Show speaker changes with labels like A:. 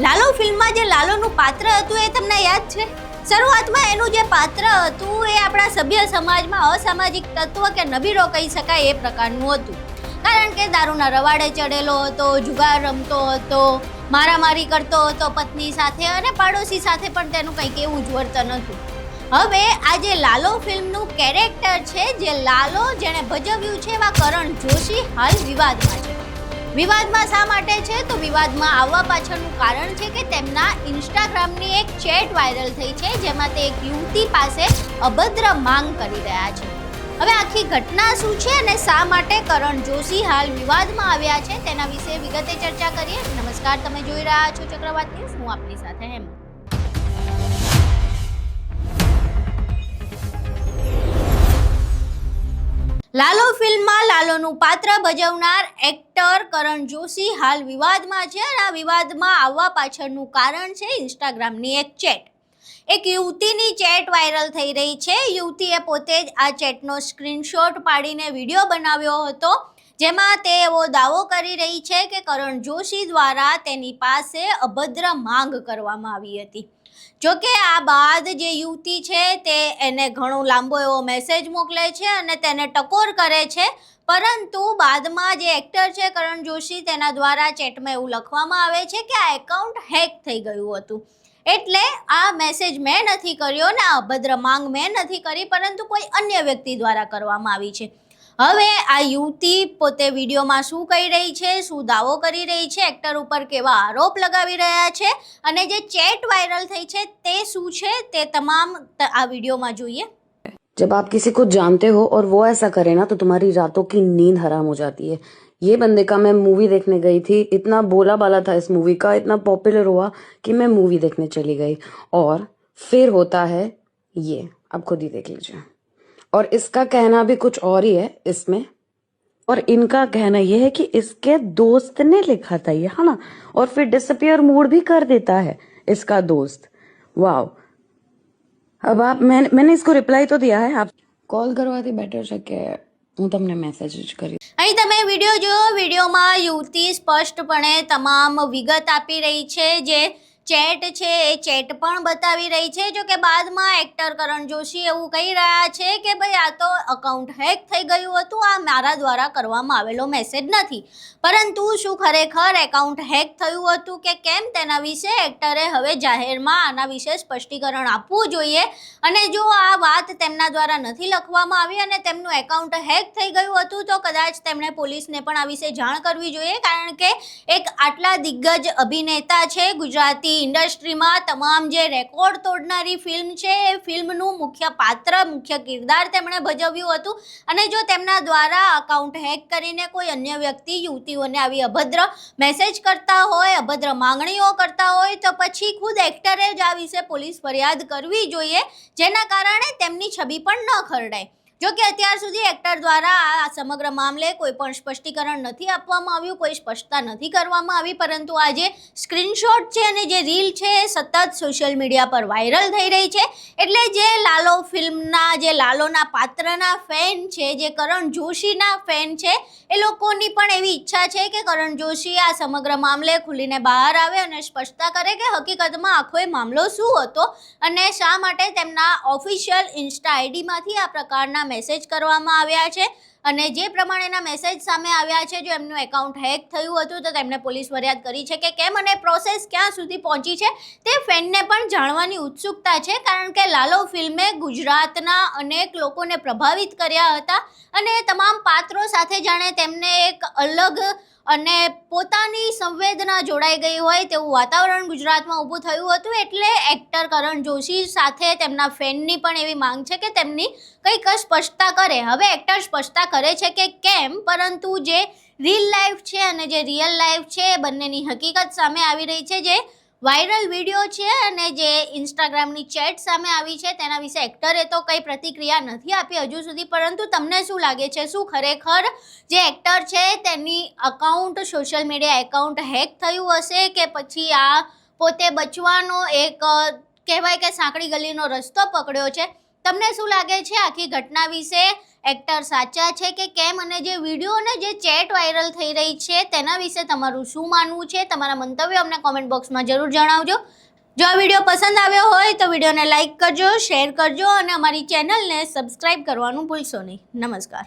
A: લાલો ફિલ્મમાં જે લાલોનું પાત્ર હતું એ તમને યાદ છે? શરૂઆતમાં એનું જે પાત્ર હતું એ આપણા સભ્ય સમાજમાં અસામાજિક તત્વ કે નબીરો કહી શકાય એ પ્રકારનું હતું. કારણ કે દારૂના રવાડે ચડેલો હતો, જુગાર રમતો હતો, મારામારી કરતો હતો પત્ની સાથે અને પાડોશી સાથે પણ તેનું કંઈક એવું જ વર્તન હતું. હવે આ જે લાલો ફિલ્મનું કેરેક્ટર છે, જે લાલો જેણે ભજવ્યું છે એવા કરણ જોશી હાલ વિવાદમાં છે. વિવાદમાં શા માટે છે? તો વિવાદમાં આવવા પાછળનું કારણ છે કે તેમના ઇન્સ્ટાગ્રામની એક ચેટ વાયરલ થઈ છે, જેમાં તે એક યુવતી પાસે અભદ્ર માંગ કરી રહ્યા છે. હવે આખી ઘટના શું છે અને શા માટે કરણ જોશી હાલ વિવાદમાં આવ્યા છે તેના વિશે વિગતે ચર્ચા કરીએ. નમસ્કાર, તમે જોઈ રહ્યા છો ચક્રવાત ન્યૂઝ. હું આપની સાથે હેમ. લાલો ફિલ્મમાં લાલોનું પાત્ર ભજવનાર એક્ટર કરણ જોશી હાલ વિવાદમાં છે અને આ વિવાદમાં આવવા પાછળનું કારણ છે ઇન્સ્ટાગ્રામની એક ચેટ. એક યુવતીની ચેટ વાયરલ થઈ રહી છે. યુવતીએ પોતે જ આ ચેટનો સ્ક્રીનશોટ પાડીને વિડીયો બનાવ્યો હતો, જેમાં તે એવો દાવો કરી રહી છે કે કરણ જોશી દ્વારા તેની પાસે અભદ્ર માંગ કરવામાં આવી હતી. જોકે આ બાદ જે યુવતી છે તે એને ઘણો લાંબો એવો મેસેજ મોકલે છે અને તેને ટકોર કરે છે, પરંતુ બાદમાં જે એક્ટર છે કરણ જોશી તેના દ્વારા ચેટમાં એવું લખવામાં આવે છે કે આ એકાઉન્ટ હેક થઈ ગયું હતું, એટલે આ મેસેજ મેં નથી કર્યો ને આ અભદ્ર માંગ મેં નથી કરી, પરંતુ કોઈ અન્ય વ્યક્તિ દ્વારા કરવામાં આવી છે. હવે આ યુવતી પોતે વિડીયોમાં શું કહી રહી છે, શું દાવો કરી રહી છે, એક્ટર ઉપર કેવા આરોપ લગાવી રહ્યા છે અને જે ચેટ વાયરલ થઈ છે તે શું છે તે તમામ આ વિડીયોમાં જોઈએ.
B: जब आप किसी को जानते हो और वो ऐसा करे ना तो तुम्हारी रातों की नींद हराम हो जाती है. ये बंदे का मैं मूवी देखने गई थी, इतना बोला बाला था इस मूवी का, इतना पॉपुलर हुआ कि मैं मूवी देखने चली गई और फिर होता है ये, आप खुद ही देख लीजिए. और इसका कहना भी कुछ और ही है इसमें, और इनका कहना ये है कि इसके दोस्त ने लिखा था ये, है ना, और फिर डिसअपियर मूड भी कर देता है इसका दोस्त. वाह. अब आप मैंने इसको रिप्लाई तो दिया है, आप कॉल करवाती बेटर છે કે હું તમને મેસેજ જ કરી.
A: અહીં તમે વિડીયો જો, વિડીયોમાં યુવતી સ્પષ્ટપણે તમામ વિગત આપી રહી છે. જે ચેટ છે એ ચેટ પણ બતાવી રહી છે. જો કે બાદમાં એક્ટર કરણ જોશી એવું કહી રહ્યા છે કે ભાઈ આ તો અકાઉન્ટ હેક થઈ ગયું હતું, આ મારા દ્વારા કરવામાં આવેલો મેસેજ નથી. પરંતુ શું ખરેખર એકાઉન્ટ હેક થયું હતું કે કેમ, તેના વિશે એક્ટરે હવે જાહેરમાં આના વિશે સ્પષ્ટીકરણ આપવું જોઈએ. અને જો આ વાત તેમના દ્વારા નથી લખવામાં આવી અને તેમનું એકાઉન્ટ હેક થઈ ગયું હતું તો કદાચ તેમણે પોલીસને પણ આ વિશે જાણ કરવી જોઈએ. કારણ કે એક આટલા દિગ્ગજ અભિનેતા છે, ગુજરાતી ઇન્ડસ્ટ્રીમાં તમામ જે રેકોર્ડ તોડનારી ફિલ્મ છે એ ફિલ્મનું મુખ્ય પાત્ર, મુખ્ય કિરદાર તેમણે ભજવ્યું હતું. અને જો તેમના દ્વારા અકાઉન્ટ હેક કરીને કોઈ અન્ય વ્યક્તિ યુવતીઓને આવી અભદ્ર મેસેજ કરતા હોય, અભદ્ર માંગણીઓ કરતા હોય, તો પછી ખુદ એક્ટરે જ આ વિશે પોલીસ ફરિયાદ કરવી જોઈએ, જેના કારણે તેમની છબી પણ ન ખરડાય. જો કે અત્યાર સુધી એક્ટર દ્વારા આ સમગ્ર મામલે કોઈ પણ સ્પષ્ટીકરણ નથી આપવામાં આવ્યું, કોઈ સ્પષ્ટતા નથી કરવામાં આવી. પરંતુ આ જે સ્ક્રીનશોટ છે અને જે રીલ છે એ સતત સોશિયલ મીડિયા પર વાયરલ થઈ રહી છે. એટલે જે લાલો ફિલ્મના, જે લાલોના પાત્રના ફેન છે, જે કરણ જોશીના ફેન છે, એ લોકોની પણ એવી ઈચ્છા છે કે કરણ જોશી આ સમગ્ર મામલે ખુલીને બહાર આવે અને સ્પષ્ટતા કરે કે હકીકતમાં આખો એ મામલો શું હતો અને શા માટે તેમના ઓફિશિયલ ઇન્સ્ટા આઈડીમાંથી આ પ્રકારના મેસેજ કરવામાં આવ્યા છે. અને જે પ્રમાણેના મેસેજ સામે આવ્યા છે, જો એમનું એકાઉન્ટ હેક થયું હતું તો તેમણે પોલીસ ફરિયાદ કરી છે કે કેમ અને પ્રોસેસ ક્યાં સુધી પહોંચી છે તે ફેનને પણ જાણવાની ઉત્સુકતા છે. કારણ કે લાલો ફિલ્મે ગુજરાતના અનેક લોકોને પ્રભાવિત કર્યા હતા અને તમામ પાત્રો સાથે જાણે તેમને એક અલગ અને પોતાની સંવેદના જોડાઈ ગઈ હોય તેવું વાતાવરણ ગુજરાતમાં ઊભું થયું હતું. એટલે એક્ટર કરણ જોશી સાથે તેમના ફેનની પણ એવી માંગ છે કે તેમની કંઈક સ્પષ્ટતા કરે. હવે એક્ટર સ્પષ્ટતા કરે છે કે કેમ, પરંતુ જે રીલ લાઈફ છે અને જે રિયલ લાઈફ છે એ બંનેની હકીકત સામે આવી રહી છે. જે વાયરલ વિડીયો છે અને જે ઇન્સ્ટાગ્રામની ચેટ સામે આવી છે તેના વિશે એક્ટરે તો કંઈ પ્રતિક્રિયા નથી આપી હજુ સુધી. પરંતુ તમને શું લાગે છે, શું ખરેખર જે એક્ટર છે તેની account, social media account hack થયું હશે કે પછી આ પોતે બચવાનો એક કહેવાય કે સાંકડી ગલીનો રસ્તો પકડ્યો છે? તમને શું લાગે છે આખી ઘટના વિશે? એક્ટર સાચા છે કે કેમ, અને જે વિડીયો અને જે ચેટ વાયરલ થઈ રહી છે તેના વિશે તમારું શું માનવું છે, તમારા મંતવ્યો અમને કોમેન્ટ બોક્સમાં જરૂર જણાવજો. જો આ વિડીયો પસંદ આવ્યો હોય તો વિડીયોને લાઇક કરજો, શેર કરજો અને અમારી ચેનલને સબસ્ક્રાઈબ કરવાનું ભૂલશો નહીં. નમસ્કાર.